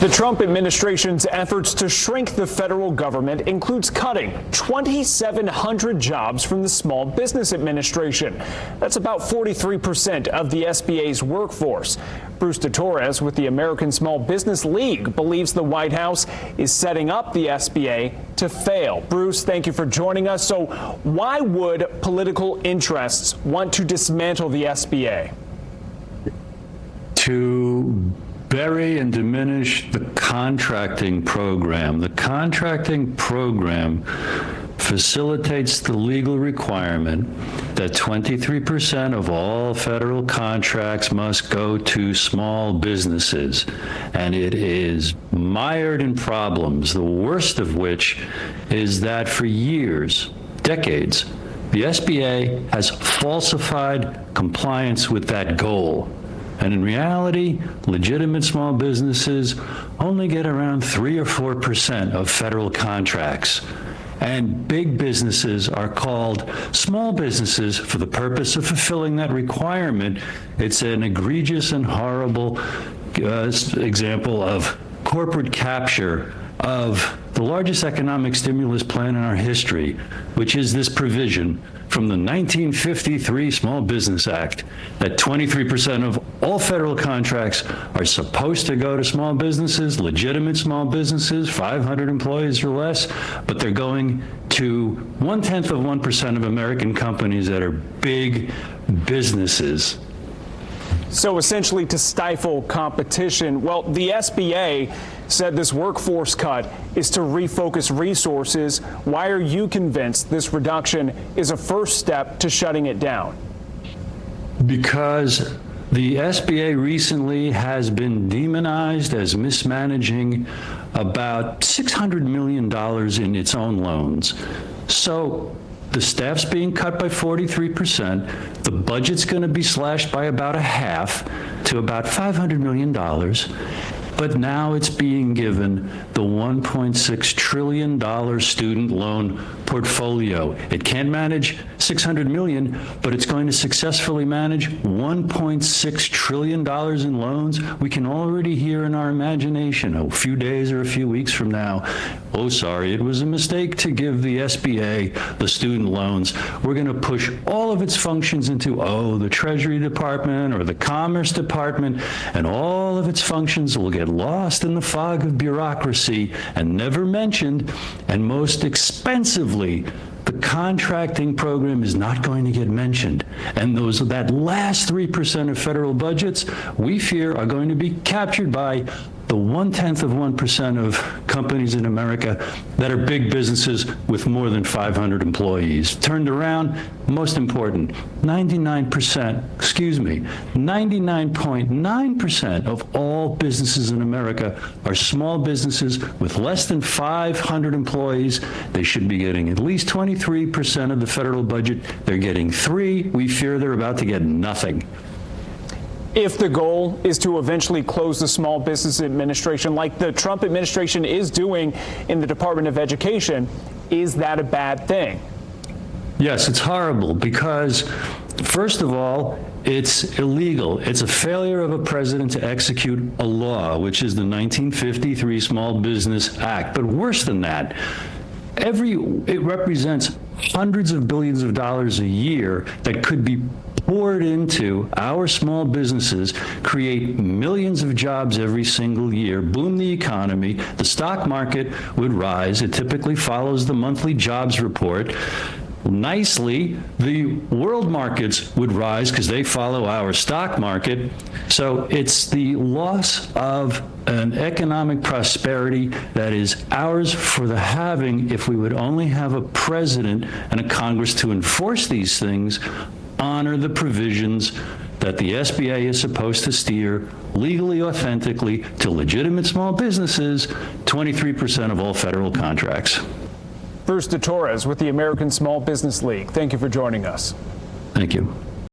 The Trump administration's efforts to shrink the federal government includes cutting 2,700 jobs from the Small Business Administration. That's about 43% of the SBA's workforce. Bruce de Torres with the American Small Business League believes the White House is setting up the SBA to fail. Bruce, thank you for joining us. So why would political interests want to dismantle the SBA? To bury and diminish the contracting program. The contracting program facilitates the legal requirement that 23% of all federal contracts must go to small businesses. And it is mired in problems, the worst of which is that for years, decades, the SBA has falsified compliance with that goal. And in reality, legitimate small businesses only get around 3 or 4% of federal contracts. And big businesses are called small businesses for the purpose of fulfilling that requirement. It's an egregious and horrible example of corporate capture of the largest economic stimulus plan in our history, which is this provision from the 1953 Small Business Act that 23% of all federal contracts are supposed to go to small businesses, legitimate small businesses, 500 employees or less, but they're going to 0.1% of American companies that are big businesses. So essentially to stifle competition, well, the SBA said this workforce cut is to refocus resources. Why are you convinced this reduction is a first step to shutting it down? Because the SBA recently has been demonized as mismanaging about $600 million in its own loans. So the staff's being cut by 43%. The budget's going to be slashed by about a half to about $500 million. But now it's being given the $1.6 trillion student loan portfolio. It can't manage $600 million, but it's going to successfully manage $1.6 trillion in loans. We can already hear in our imagination a few days or a few weeks from now, oh, sorry, it was a mistake to give the SBA the student loans. We're going to push all of its functions into, the Treasury Department or the Commerce Department, and all of its functions will get lost in the fog of bureaucracy and never mentioned. And most expensively, the contracting program is not going to get mentioned. And that last 3% of federal budgets, we fear, are going to be captured by the 0.1% of companies in America that are big businesses with more than 500 employees. Turned around, most important, 99.9% of all businesses in America are small businesses with less than 500 employees. They should be getting at least 23% of the federal budget. They're getting 3%. We fear they're about to get nothing. If the goal is to eventually close the Small Business Administration like the Trump administration is doing in the Department of Education, is that a bad thing? Yes, it's horrible because, first of all, it's illegal. It's a failure of a president to execute a law, which is the 1953 Small Business Act. But worse than that, it represents hundreds of billions of dollars a year that could be poured into our small businesses, create millions of jobs every single year, boom the economy, the stock market would rise. It typically follows the monthly jobs report. Nicely, the world markets would rise because they follow our stock market. So it's the loss of an economic prosperity that is ours for the having if we would only have a president and a Congress to enforce these things, honor the provisions that the SBA is supposed to steer legally, authentically to legitimate small businesses, 23% of all federal contracts. Bruce de Torres with the American Small Business League. Thank you for joining us. Thank you.